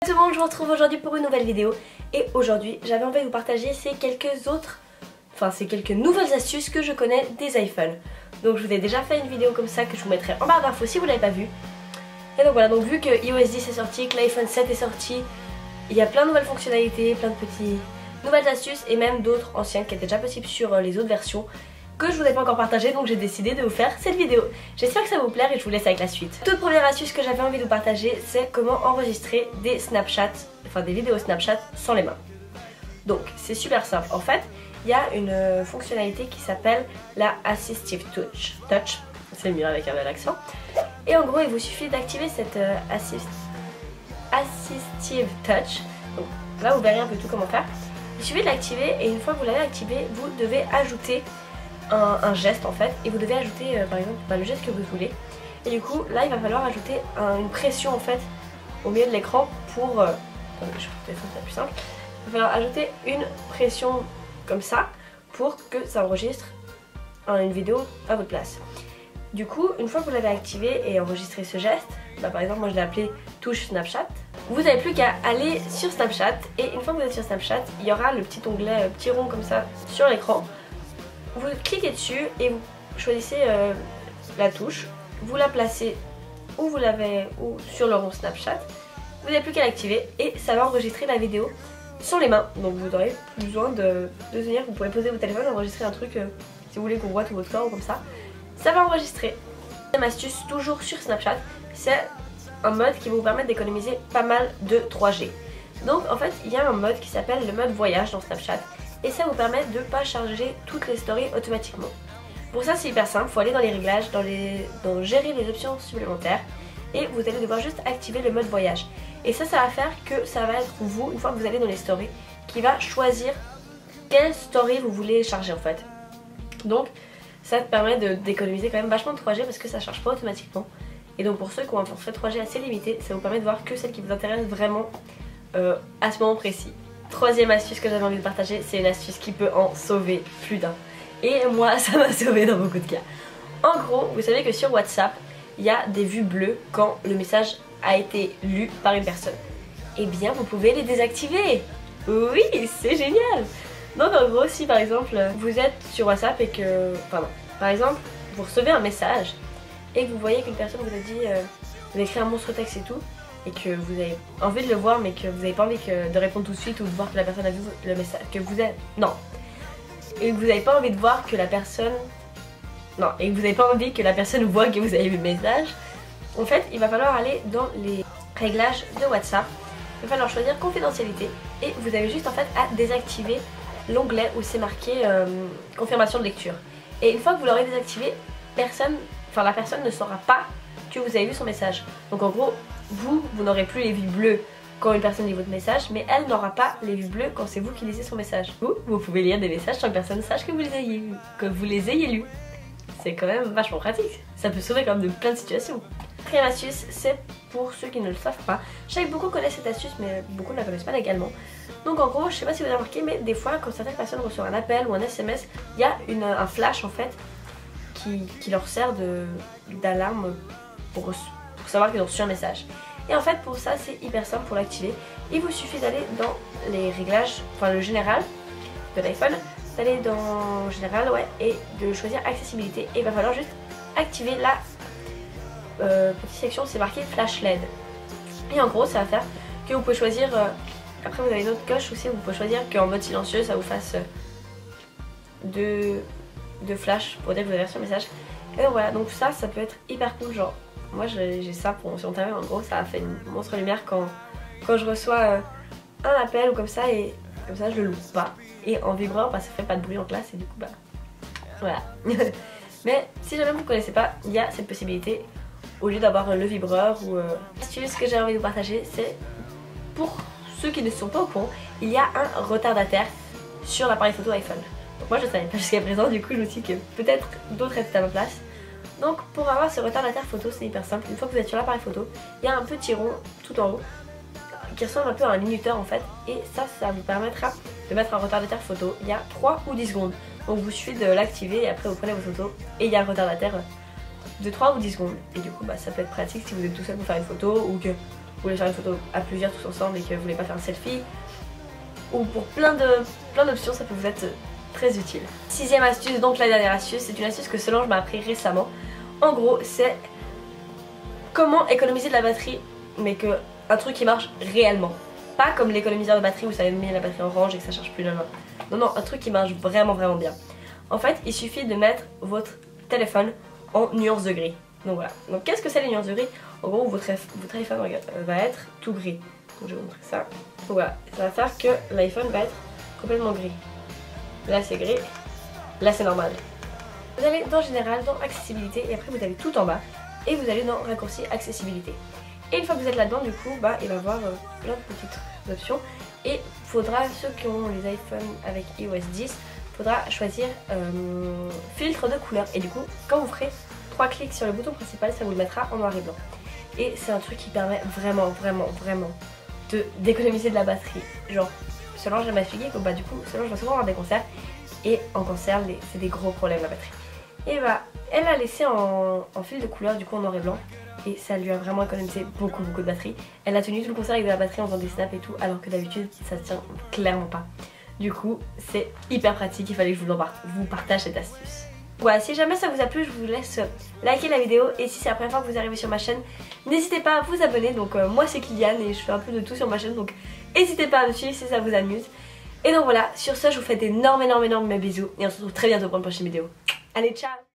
Tout le monde, je vous retrouve aujourd'hui pour une nouvelle vidéo. Et aujourd'hui j'avais envie de vous partager ces quelques nouvelles astuces que je connais des iPhones. Donc je vous ai déjà fait une vidéo comme ça que je vous mettrai en barre d'infos si vous l'avez pas vue. Et donc voilà, donc vu que iOS 10 est sorti, que l'iPhone 7 est sorti, il y a plein de nouvelles fonctionnalités, plein de petites nouvelles astuces et même d'autres anciennes qui étaient déjà possibles sur les autres versions que je vous ai pas encore partagé, donc j'ai décidé de vous faire cette vidéo. J'espère que ça va vous plaire et je vous laisse avec la suite. Toute première astuce que j'avais envie de vous partager, c'est comment enregistrer des Snapchat, enfin des vidéos Snapchat sans les mains. Donc c'est super simple. En fait, il y a une fonctionnalité qui s'appelle la Assistive Touch. C'est mieux avec un bel accent. Et en gros, il vous suffit d'activer cette Assistive Touch. Donc là, vous verrez un peu tout comment faire. Il suffit de l'activer et une fois que vous l'avez activé, vous devez ajouter un geste en fait, et vous devez ajouter par exemple le geste que vous voulez, et du coup là il va falloir ajouter une pression en fait au milieu de l'écran pour attendez, je vais faire ça plus simple. Il va falloir ajouter une pression comme ça pour que ça enregistre une vidéo à votre place. Du coup une fois que vous l'avez activé et enregistré ce geste, par exemple moi je l'ai appelé touche Snapchat, vous n'avez plus qu'à aller sur Snapchat, et une fois que vous êtes sur Snapchat, il y aura le petit onglet petit rond comme ça sur l'écran. Vous cliquez dessus et vous choisissez la touche, vous la placez où vous l'avez, ou sur le rond Snapchat. Vous n'avez plus qu'à l'activer et ça va enregistrer la vidéo sans les mains. Donc vous n'aurez plus besoin de venir, vous pouvez poser votre téléphone, enregistrer un truc si vous voulez qu'on voit tout votre corps ou comme ça. Ça va enregistrer. Deuxième astuce, toujours sur Snapchat, c'est un mode qui va vous permettre d'économiser pas mal de 3G. Donc en fait il y a un mode qui s'appelle le mode voyage dans Snapchat. Et ça vous permet de ne pas charger toutes les stories automatiquement. Pour ça c'est hyper simple, il faut aller dans les réglages, dans gérer les options supplémentaires, et vous allez devoir juste activer le mode voyage. Et ça va faire que ça va être vous, une fois que vous allez dans les stories, qui va choisir quelle story vous voulez charger en fait. Donc ça te permet d'économiser quand même vachement de 3G parce que ça ne charge pas automatiquement. Et donc pour ceux qui ont un forfait 3G assez limité, ça vous permet de voir que celles qui vous intéressent vraiment à ce moment précis. Troisième astuce que j'avais envie de partager, c'est une astuce qui peut en sauver plus d'un. Et moi, ça m'a sauvé dans beaucoup de cas. En gros, vous savez que sur WhatsApp, il y a des vues bleues quand le message a été lu par une personne. Eh bien, vous pouvez les désactiver. Oui, c'est génial. Donc en gros, si par exemple, vous êtes sur WhatsApp et que... Pardon. Par exemple, vous recevez un message et que vous voyez qu'une personne vous a dit... vous avez écrit un monstre texte et tout, et que vous avez envie de le voir mais que vous n'avez pas envie de répondre tout de suite ou de voir que la personne a vu le message, que vous êtes... Non. Et que vous n'avez pas envie de voir que la personne... Non, et que vous n'avez pas envie que la personne voit que vous avez vu le message. En fait, il va falloir aller dans les réglages de WhatsApp. Il va falloir choisir confidentialité et vous avez juste en fait à désactiver l'onglet où c'est marqué confirmation de lecture. Et une fois que vous l'aurez désactivé, la personne ne saura pas que vous avez vu son message. Donc en gros, vous n'aurez plus les vues bleues quand une personne lit votre message, mais elle n'aura pas les vues bleues quand c'est vous qui lisez son message. Vous pouvez lire des messages sans que personne sache que vous les ayez lus. C'est quand même vachement pratique. Ça peut sauver quand même de plein de situations. Quatrième astuce, c'est pour ceux qui ne le savent pas. Je sais que beaucoup connaissent cette astuce, mais beaucoup ne la connaissent pas légalement. Donc en gros, je sais pas si vous avez remarqué, mais des fois, quand certaines personnes reçoivent un appel ou un SMS, il y a un flash en fait qui leur sert d'alarme pour savoir qu'ils ont reçu un message. Et en fait pour ça c'est hyper simple pour l'activer. Il vous suffit d'aller dans les réglages, enfin le général de l'iPhone, d'aller dans général et de choisir accessibilité. Et il va falloir juste activer la petite section, c'est marqué flash LED. Et en gros ça va faire que vous pouvez choisir, après vous avez une autre coche aussi, vous pouvez choisir qu'en mode silencieux ça vous fasse deux flash pour dire que vous avez reçu un message. Et donc voilà, donc ça peut être hyper cool, genre moi j'ai ça sur mon téléphone, en gros ça a fait une monstre lumière quand je reçois un appel ou comme ça, et comme ça je le loupe pas. Et en vibreur, ça fait pas de bruit en classe et du coup voilà. Mais si jamais vous ne connaissez pas, il y a cette possibilité au lieu d'avoir le vibreur ou... L'astuce que j'ai envie de vous partager, c'est pour ceux qui ne sont pas au courant, il y a un retardataire sur l'appareil photo iPhone. Donc moi je ne savais pas jusqu'à présent, du coup je me suis dit que peut-être d'autres étaient à ma place. Donc pour avoir ce retardataire photo, c'est hyper simple. Une fois que vous êtes sur l'appareil photo, il y a un petit rond tout en haut qui ressemble un peu à un minuteur en fait. Et ça vous permettra de mettre un retardataire photo. Il y a 3 ou 10 secondes. Donc vous suffit de l'activer et après vous prenez vos photos. Et il y a un retardataire de 3 ou 10 secondes. Et du coup ça peut être pratique si vous êtes tout seul pour faire une photo ou que voulez faire une photo à plusieurs tous ensemble et que vous voulez pas faire un selfie, ou pour plein d'options, ça peut vous être très utile. Sixième astuce, donc la dernière astuce, c'est une astuce que Solange m'a appris récemment. En gros, c'est comment économiser de la batterie, mais que un truc qui marche réellement. Pas comme l'économiseur de batterie où ça met la batterie en range et que ça charge plus la main. Non, non, un truc qui marche vraiment bien. En fait, il suffit de mettre votre téléphone en nuance de gris. Donc voilà. Donc qu'est-ce que c'est les nuances de gris? En gros, votre iPhone va être tout gris. Donc je vais vous montrer ça. Donc voilà, ça va faire que l'iPhone va être complètement gris. Là c'est gris, là c'est normal. Vous allez dans général, dans accessibilité et après vous allez tout en bas et vous allez dans raccourci accessibilité. Et une fois que vous êtes là-dedans, du coup, il va y avoir plein de petites options et faudra, ceux qui ont les iPhones avec iOS 10, faudra choisir filtre de couleur et du coup, quand vous ferez 3 clics sur le bouton principal, ça vous le mettra en noir et blanc. Et c'est un truc qui permet vraiment d'économiser de la batterie. Genre, Solange m'a expliqué que du coup, Solange va souvent avoir des concerts et en concert, c'est des gros problèmes la batterie. Et elle a laissé en fil de couleur, du coup en noir et blanc, et ça lui a vraiment économisé beaucoup de batterie. Elle a tenu tout le concert avec de la batterie en faisant des snaps et tout, alors que d'habitude ça tient clairement pas. Du coup, c'est hyper pratique, il fallait que je vous partage cette astuce. Voilà, si jamais ça vous a plu, je vous laisse liker la vidéo et si c'est la première fois que vous arrivez sur ma chaîne, n'hésitez pas à vous abonner. Donc moi c'est Kylian et je fais un peu de tout sur ma chaîne, donc n'hésitez pas à me suivre si ça vous amuse. Et donc voilà, sur ce je vous fais d'énormes bisous et on se retrouve très bientôt pour une prochaine vidéo. Allez, ciao!